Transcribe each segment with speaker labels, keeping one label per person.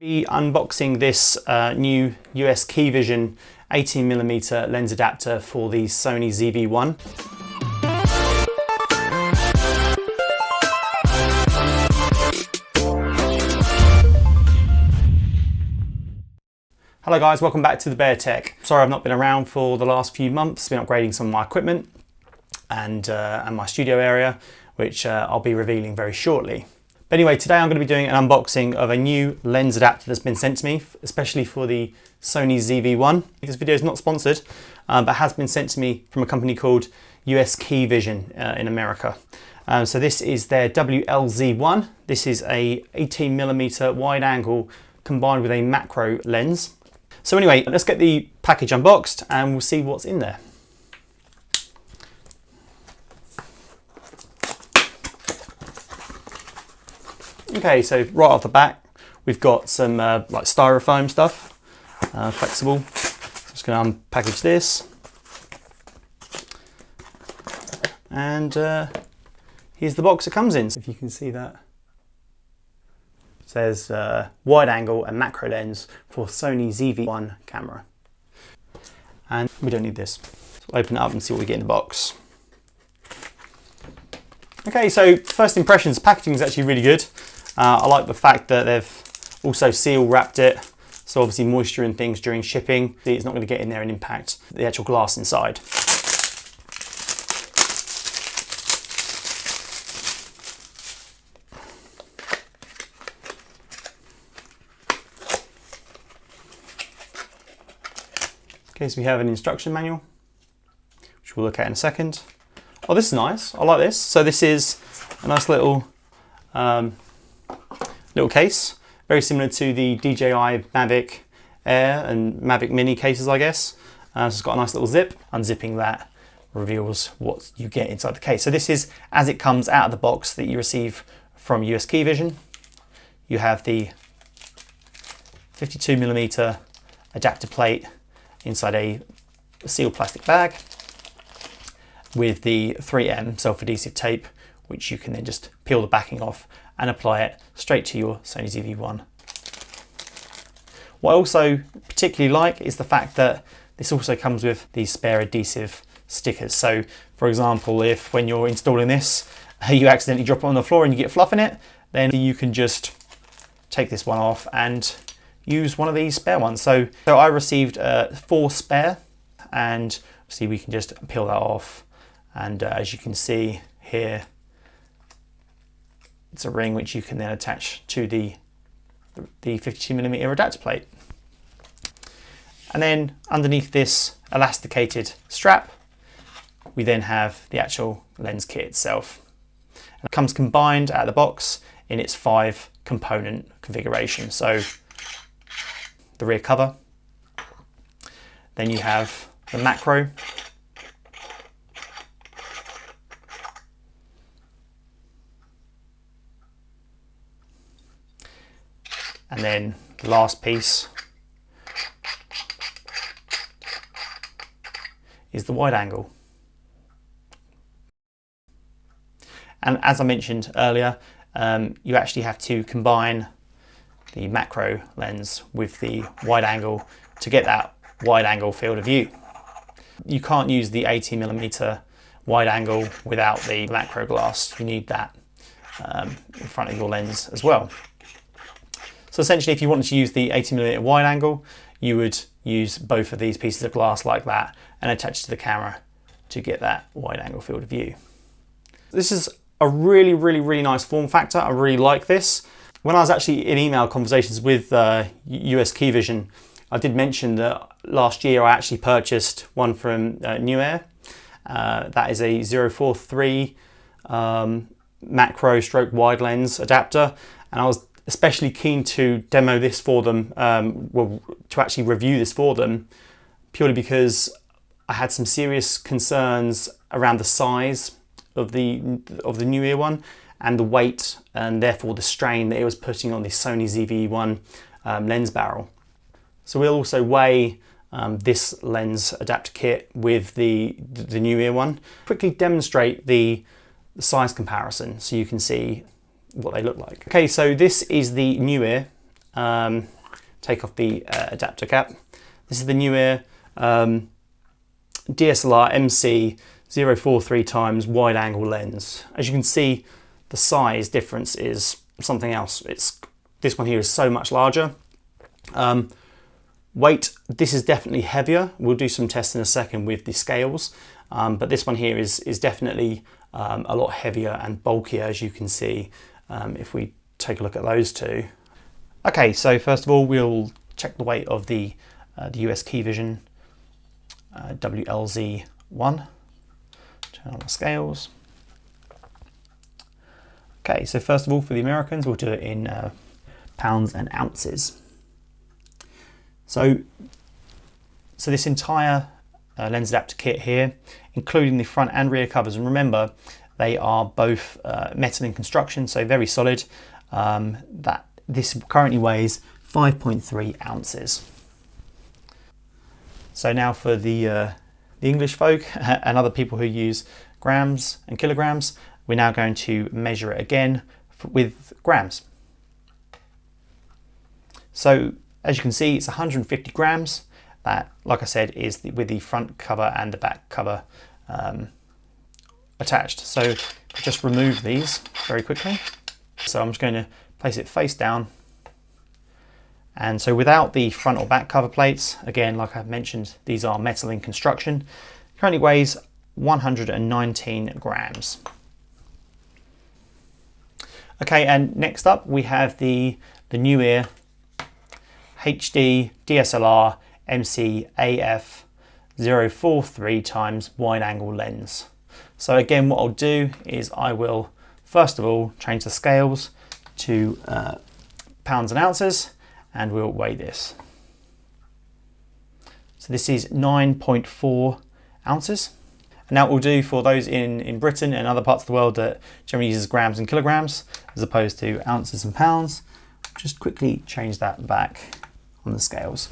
Speaker 1: Be unboxing this new USKEYVISION 18mm lens adapter for the Sony ZV-1. Hello guys, welcome back to the Bear Tech. Sorry I've not been around for the last few months. Been upgrading some of my equipment and my studio area, which I'll be revealing very shortly. But anyway, today I'm going to be doing an unboxing of a new lens adapter that's been sent to me, especially for the Sony ZV-1. This video is not sponsored, but has been sent to me from a company called USKEYVISION in America. So this is their WLZ1. This is a 18mm wide angle combined with a macro lens. So anyway, let's get the package unboxed and we'll see what's in there. Okay, so right off the bat, we've got some like styrofoam stuff, flexible. Just going to unpackage this. And here's the box it comes in. If you can see that. It says wide angle and macro lens for Sony ZV-1 camera. And we don't need this. So we'll open it up and see what we get in the box. Okay, so first impressions, packaging is actually really good. I like the fact that they've also seal wrapped it, so obviously moisture and things during shipping, it's not going to get in there and impact the actual glass inside. Okay, so we have an instruction manual, which we'll look at in a second. Oh, this is nice. I like this. So this is a nice little case, very similar to the DJI Mavic Air and Mavic Mini cases, I guess. So it's got a nice little zip. Unzipping that reveals what you get inside the case. So this is as it comes out of the box that you receive from USKEYVISION. You have the 52mm adapter plate inside a sealed plastic bag with the 3M self-adhesive tape, which you can then just peel the backing off and apply it straight to your Sony ZV-1. What I also particularly like is the fact that this also comes with these spare adhesive stickers. So for example, if when you're installing this, you accidentally drop it on the floor and you get fluff in it, then you can just take this one off and use one of these spare ones. So I received 4 spare, and see, we can just peel that off. And as you can see here, it's a ring which you can then attach to the 52mm adapter plate. And then underneath this elasticated strap, we then have the actual lens kit itself. And it comes combined out of the box in its 5 component configuration. So the rear cover, then you have the macro, and then the last piece is the wide angle. And as I mentioned earlier, you actually have to combine the macro lens with the wide angle to get that wide angle field of view. You can't use the 18mm wide angle without the macro glass. You need that in front of your lens as well. So essentially, if you wanted to use the 18mm wide angle, you would use both of these pieces of glass like that and attach to the camera to get that wide angle field of view. This is a really nice form factor. I really like this. When I was actually in email conversations with USKEYVISION, I did mention that last year I actually purchased one from Newair. That is a 043 macro stroke wide lens adapter, and I was especially keen to demo this for them, to actually review this for them, purely because I had some serious concerns around the size of the Newair one and the weight, and therefore the strain that it was putting on the Sony ZV-1 lens barrel. So we'll also weigh this lens adapter kit with the Newair one. Quickly demonstrate the size comparison so you can see what they look like. Okay, so this is the Newair take off the adapter cap. This is the newer DSLR MC043 times wide angle lens. As you can see, the size difference is something else. This one here is so much larger. Weight, this is definitely heavier. We'll do some tests in a second with the scales, but this one here is definitely a lot heavier and bulkier, as you can see if we take a look at those two. Okay, so first of all, we'll check the weight of the USKEYVISION WLZ1. Turn on the scales. Okay, so first of all, for the Americans, we'll do it in pounds and ounces. So this entire lens adapter kit here, including the front and rear covers, and remember, they are both metal in construction, so very solid. That this currently weighs 5.3 ounces. So now for the English folk and other people who use grams and kilograms, we're now going to measure it again with grams. So as you can see, it's 150 grams. That, like I said, is with the front cover and the back cover attached. So just remove these very quickly. So I'm just going to place it face down. And so without the front or back cover plates, again, like I've mentioned, these are metal in construction. Currently weighs 119 grams. Okay, and next up we have the newer HD DSLR MC AF043 times wide angle lens. So again, what I'll do is I will first of all change the scales to pounds and ounces, and we'll weigh this. So this is 9.4 ounces. And now what we'll do for those in Britain and other parts of the world that generally uses grams and kilograms as opposed to ounces and pounds, just quickly change that back on the scales.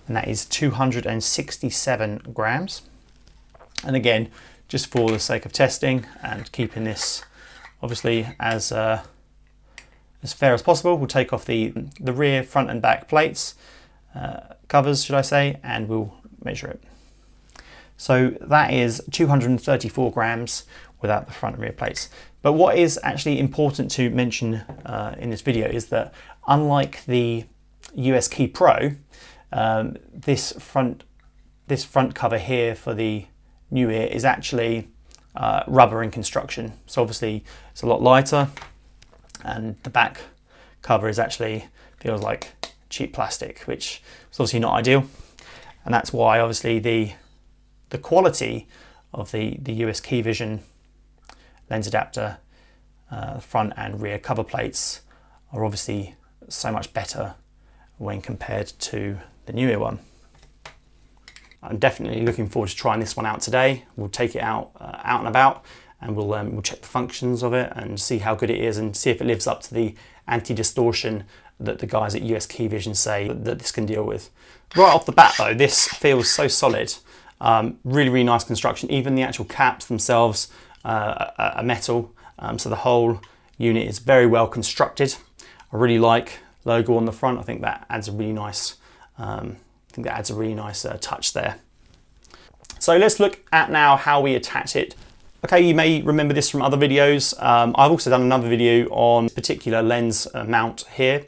Speaker 1: And that is 267 grams. And again, just for the sake of testing and keeping this obviously as fair as possible, we'll take off the rear, front and back plates, covers should I say, and we'll measure it. So that is 234 grams without the front and rear plates. But what is actually important to mention in this video is that unlike the USKEY Pro, this front cover here for the new ear is actually rubber in construction. So obviously it's a lot lighter, and the back cover is actually feels like cheap plastic, which is obviously not ideal. And that's why obviously the quality of the USKEYVISION lens adapter front and rear cover plates are obviously so much better when compared to the newer one. I'm definitely looking forward to trying this one out today. We'll take it out and about, and we'll check the functions of it and see how good it is and see if it lives up to the anti-distortion that the guys at USKEYVISION say that this can deal with. Right off the bat though, this feels so solid. Really, really nice construction. Even the actual caps themselves are metal, so the whole unit is very well constructed. I really like logo on the front. I think that adds a really nice touch there. So let's look at now how we attach it. Okay, you may remember this from other videos. I've also done another video on this particular lens mount here.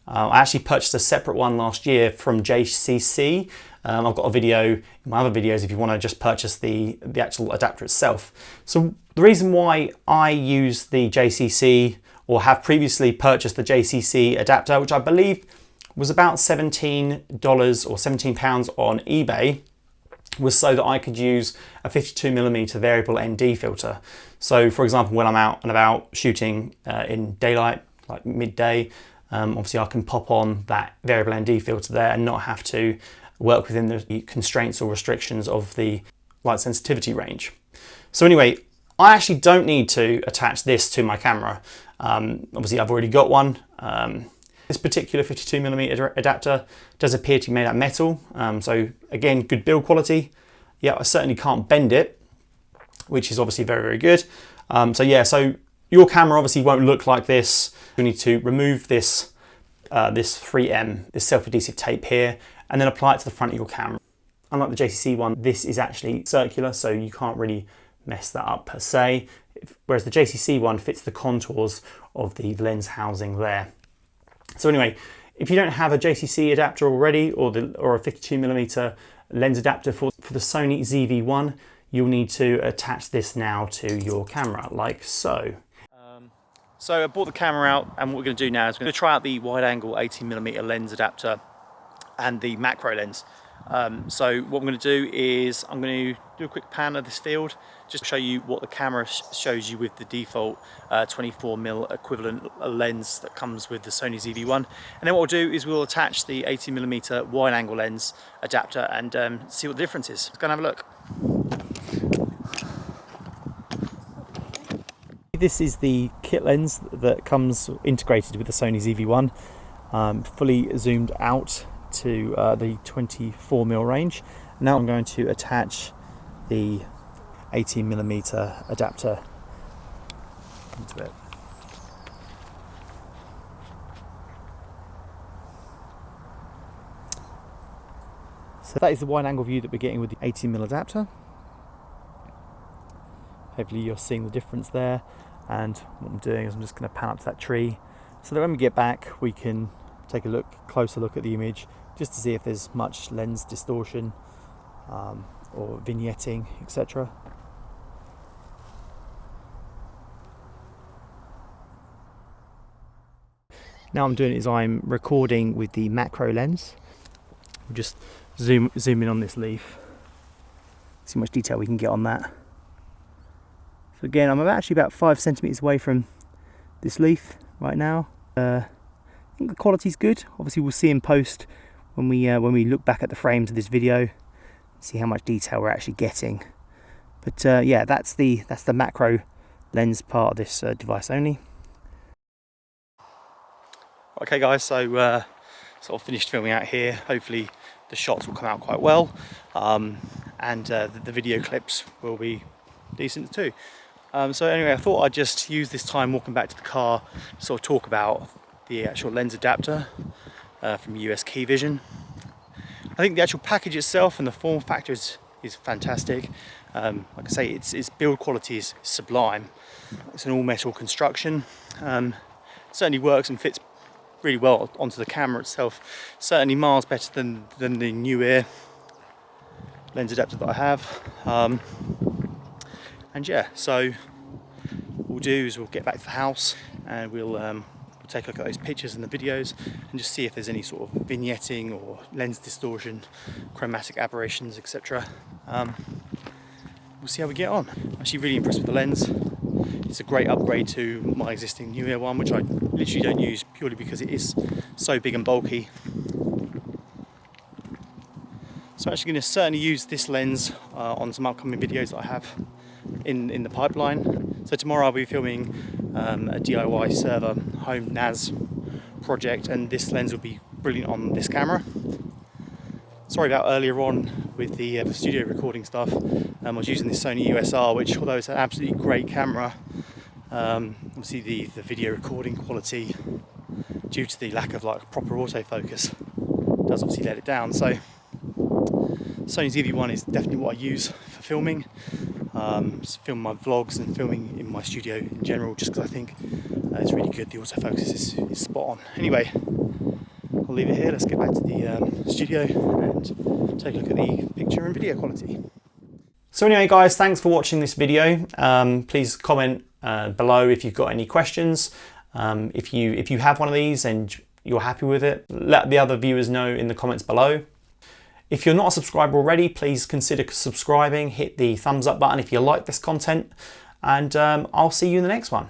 Speaker 1: I actually purchased a separate one last year from JCC. I've got a video in my other videos if you want to just purchase the actual adapter itself. So the reason why I use the JCC, or have previously purchased the JCC adapter, which I believe was about $17 or £17 on eBay, was so that I could use a 52mm variable ND filter. So for example, when I'm out and about shooting in daylight, like midday, obviously I can pop on that variable ND filter there and not have to work within the constraints or restrictions of the light sensitivity range. So anyway, I actually don't need to attach this to my camera. Obviously I've already got one. This particular 52mm adapter does appear to be made out of metal. So again, good build quality. Yeah, I certainly can't bend it, which is obviously very, very good. So Your camera obviously won't look like this. You need to remove this, this 3M, this self-adhesive tape here, and then apply it to the front of your camera. Unlike the JCC one, this is actually circular, so you can't really mess that up per se, whereas the JCC one fits the contours of the lens housing there. So anyway, if you don't have a JCC adapter already, or a 52mm lens adapter for the Sony ZV-1, you'll need to attach this now to your camera, like so. So I brought the camera out, and what we're going to do now is we're going to try out the wide-angle 18mm lens adapter and the macro lens. So what I'm going to do is I'm going to do a quick pan of this field, just to show you what the camera shows you with the default 24mm equivalent lens that comes with the Sony ZV-1. And then what we'll do is we'll attach the 18mm wide angle lens adapter and see what the difference is. Let's go and have a look. This is the kit lens that comes integrated with the Sony ZV-1, fully zoomed out to the 24mm range. Now I'm going to attach the 18mm adapter into it. So that is the wide angle view that we're getting with the 18mm adapter. Hopefully you're seeing the difference there, and what I'm doing is I'm just going to pan up to that tree so that when we get back we can take a closer look at the image, just to see if there's much lens distortion or vignetting, etc. Now I'm doing is I'm recording with the macro lens. We'll just zoom in on this leaf, see how much detail we can get on that. So again, I'm actually about 5 centimeters away from this leaf right now. I think the quality's good. Obviously we'll see in post when we look back at the frames of this video, see how much detail we're actually getting. But yeah, that's the macro lens part of this device only. Okay guys, so sort of finished filming out here. Hopefully the shots will come out quite well, and the video clips will be decent too. So anyway, I thought I'd just use this time walking back to the car to sort of talk about the actual lens adapter from USKEYVISION. I think the actual package itself and the form factor is fantastic. Like I say, its build quality is sublime. It's an all metal construction. Certainly works and fits really well onto the camera itself. Certainly miles better than the newer lens adapter that I have. And yeah, so what we'll do is we'll get back to the house and we'll take a look at those pictures and the videos and just see if there's any sort of vignetting or lens distortion, chromatic aberrations, etc. We'll see how we get on. I'm actually really impressed with the lens. It's a great upgrade to my existing newer one, which I literally don't use purely because it is so big and bulky. So I'm actually going to certainly use this lens on some upcoming videos that I have in the pipeline. So tomorrow I'll be filming a DIY server home NAS project, and this lens will be brilliant on this camera. Sorry about earlier on with the studio recording stuff. I was using this Sony USR, which, although it's an absolutely great camera, obviously the video recording quality, due to the lack of proper autofocus, does obviously let it down. So Sony ZV-1 is definitely what I use for filming. Film my vlogs and filming in my studio in general, just because I think it's really good. The autofocus is spot on. Anyway, I'll leave it here. Let's get back to the studio and take a look at the picture and video quality. So anyway guys, thanks for watching this video. Please comment below if you've got any questions. If you have one of these and you're happy with it, let the other viewers know in the comments below. If you're not a subscriber already, please consider subscribing, hit the thumbs up button if you like this content, and I'll see you in the next one.